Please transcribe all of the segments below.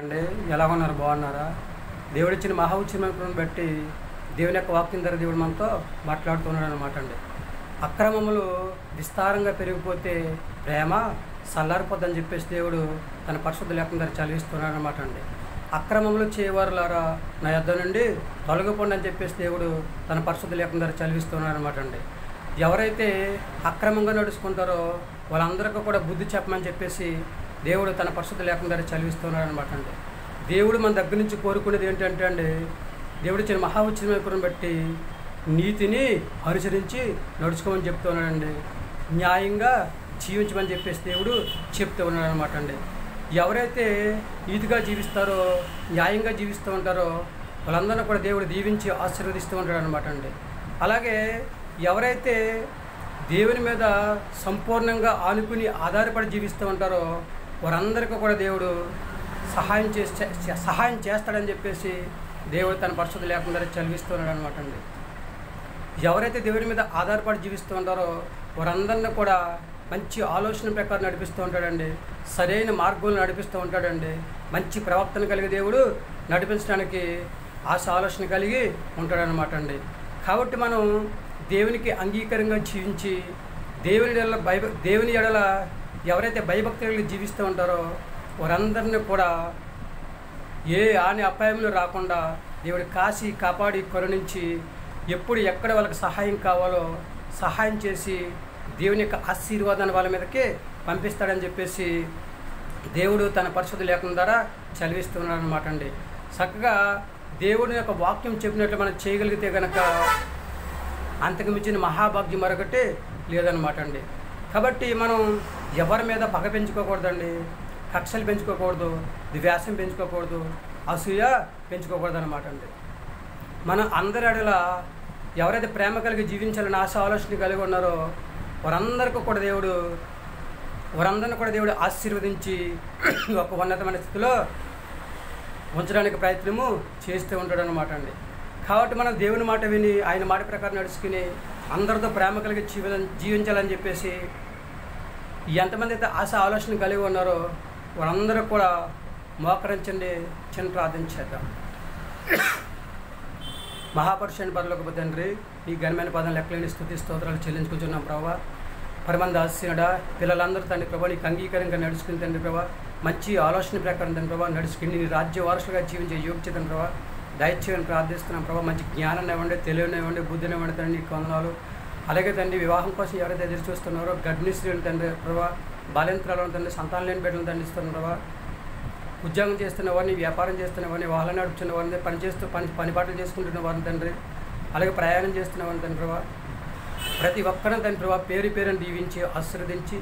అండి ఎలా ఉన్నారు? బాగున్నారా? దేవుడు ఇచ్చిన మహా ఉచితమైన బట్టి దేవుని యొక్క వాక్యం ద్వారా దేవుడు మనతో మాట్లాడుతున్నాడు అనమాట అండి. అక్రమములు విస్తారంగా పెరిగిపోతే ప్రేమ సల్లారిపోద్దని చెప్పేసి దేవుడు తన పరిశుద్ధ లేఖనం ద్వారా చదివిస్తున్నాడు అనమాట అండి. అక్రమములు చేయవారులారా నా యొద్ద నుండి తొలగిపోండి అని చెప్పేసి దేవుడు తన పరిశుద్ధ లేఖనం ద్వారా చదివిస్తున్నాడు అనమాట అండి. ఎవరైతే అక్రమంగా నడుచుకుంటారో వాళ్ళందరికీ కూడా బుద్ధి చెప్పమని చెప్పేసి దేవుడు తన పరిశుద్ధ లేఖనం ద్వారా చదివిస్తున్నాడు అనమాట అండి. దేవుడు మన దగ్గర నుంచి కోరుకునేది ఏంటంటే అండి, దేవుడు ఇచ్చిన మహా ఉచితమైన కృపను బట్టి నీతిని అనుసరించి నడుచుకోమని చెప్తున్నాడండి. న్యాయంగా జీవించమని చెప్పేసి దేవుడు చెప్తూ ఉన్నాడు అనమాట అండి. ఎవరైతే నీతిగా జీవిస్తారో న్యాయంగా జీవిస్తూ ఉంటారో వాళ్ళందరినీ కూడా దేవుడు దీవించి ఆశీర్వదిస్తూ ఉంటాడు అనమాట అండి. అలాగే ఎవరైతే దేవుని మీద సంపూర్ణంగా ఆనుకుని ఆధారపడి జీవిస్తూ ఉంటారో వారందరికీ కూడా దేవుడు సహాయం చేస్తాడని చెప్పేసి దేవుడు తన పరిశుద్ధ లేఖనం ద్వారా చదివిస్తున్నాడు అనమాట అండి. ఎవరైతే దేవుని మీద ఆధారపడి జీవిస్తూ ఉంటారో వారందరినీ కూడా మంచి ఆలోచన ప్రకారం నడిపిస్తూ ఉంటాడండి. సరైన మార్గంలో నడిపిస్తూ ఉంటాడండి. మంచి ప్రవర్తన కలిగి దేవుడు నడిపించడానికి ఆలోచన కలిగి ఉంటాడనమాట అండి. కాబట్టి మనం దేవునికి అంగీకారంగా జీవించి దేవుని ఎడల ఎవరైతే భయభక్తి కలిగి జీవిస్తూ ఉంటారో వారందరినీ కూడా ఏ హాని అపాయంలో రాకుండా దేవుడు కాసి కాపాడి కరుణించి ఎప్పుడు ఎక్కడ వాళ్ళకి సహాయం కావాలో సహాయం చేసి దేవుని యొక్క ఆశీర్వాదాన్ని వాళ్ళ మీదకి పంపిస్తాడని చెప్పేసి దేవుడు తన పరిశుద్ధ లేఖనం ద్వారా చదివిస్తున్నాడు అనమాట అండి. చక్కగా దేవుని యొక్క వాక్యం చెప్పినట్లు మనం చేయగలిగితే కనుక అంతకు మించిన మహాభాగ్యం మరొకటి లేదనమాట అండి. కాబట్టి మనం ఎవరి మీద పగ పెంచుకోకూడదండి, కక్షలు పెంచుకోకూడదు, ద్వేషం పెంచుకోకూడదు, అసూయ పెంచుకోకూడదు అనమాట అండి. మనం అందరి అడల ఎవరైతే ప్రేమ కలిగి జీవించాలని ఆలోచన కలిగి ఉన్నారో వారందరినీ కూడా దేవుడు ఆశీర్వదించి ఒక ఉన్నతమైన స్థితిలో ఉంచడానికి ప్రయత్నము చేస్తూ ఉంటాడు అనమాట అండి. కాబట్టి మనం దేవుని మాట విని ఆయన మాట ప్రకారం నడుచుకుని అందరితో ప్రేమ కలిగి జీవించాలని చెప్పేసి ఎంతమంది అయితే ఆలోచన కలిగి ఉన్నారో వారందరూ కూడా మోకరించండి, చిన్న ప్రార్థన చేద్దాం. మహాపురుషుని పరలోకపు తండ్రి, ఈ ఘనమైన పదం లెక్కలేని స్తుతి స్తోత్రాలు చెల్లించుకుంటున్నాం ప్రభావ. పరిమంది ఆశీనుడా పిల్లలందరూ తండ్రి ప్రభావ నీకు అంగీకారంగా నడుచుకుని తండ్రి ప్రభావ మంచి ఆలోచన ప్రకారం తండ్రి ప్రభావ నడుచుకుని నీ రాజ్య వారసులుగా జీవించే యోగ్యతను ప్రభావ దయచేయని ప్రార్థిస్తున్నాం ప్రభావ. మంచి జ్ఞానాన్ని ఇవ్వండి, తెలివిని ఇవ్వండి, బుద్ధిని ఇవ్వండి తండ్రి, నీకు వందనాలు. అలాగే తండ్రి వివాహం కోసం ఎవరైతే ఎదురు చూస్తున్నారో గర్భిణీ స్త్రీలు తండ్రి ప్రభావ, బాలింత్రాలను తండ్రి, సంతానం లేని బిడ్డలను దండిస్తున్న ప్రభావ, ఉద్యోగం చేస్తున్న వారిని, వ్యాపారం చేస్తున్న వారిని, వాహనం నడుపుతున్న వారిని, పనిపాట్లు చేసుకుంటున్న వారిని తండ్రి, అలాగే ప్రయాణం చేస్తున్న వారిని తండ్రి ప్రభావ, ప్రతి ఒక్కరిని తండ్రి ప్రభావ పేరుని దీవించి ఆశీర్వదించి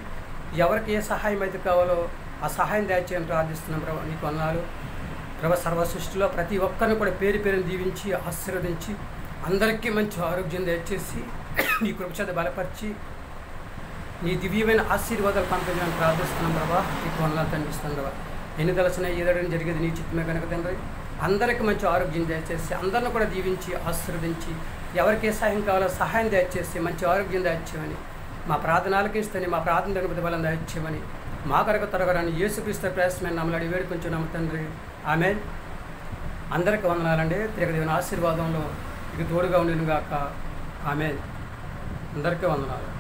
ఎవరికి ఏ సహాయం అయితే కావాలో ఆ సహాయం దయచేయని ప్రార్థిస్తున్నాం ప్రభావ. నీకు వందనాలు ప్రభావ. సర్వ సృష్టిలో ప్రతి ఒక్కరిని కూడా పేరుని దీవించి ఆశీర్వదించి అందరికీ మంచి ఆరోగ్యం దయచేసి నీ కృపచేత బలపరిచి నీ దివ్యమైన ఆశీర్వాదాలు పంపించడానికి ప్రార్థిస్తున్నాం ప్రభావ. నీకు వందనాలు తండ్రిస్తాను ప్రభావ. ఎన్ని తలసిన ఏదైనా జరిగేది నీ చిత్తమే కనుక తండ్రి, అందరికీ మంచి ఆరోగ్యం దయచేసి అందరిని కూడా దీవించి ఆశీర్వదించి ఎవరికి ఏ సహాయం కావాలో సహాయం దయచేసి మంచి ఆరోగ్యం దయచేయమని మా ప్రార్థనలకి ఇస్తేనే మా ప్రార్థన తగ్గుబడి బలం దయచేయమని మా కొరకు త్వరగాని యేసుక్రీస్తు ప్రయాసమైన నమ్మలాడి వేడుకొంచున్నాము తండ్రి. ఆమేన్. అందరికీ వందనాలండి. తిరగదేవుని ఆశీర్వాదంలో ఇక తోడుగా ఉండేను గాక. ఆమేన్. అందరికీ వందనాలు.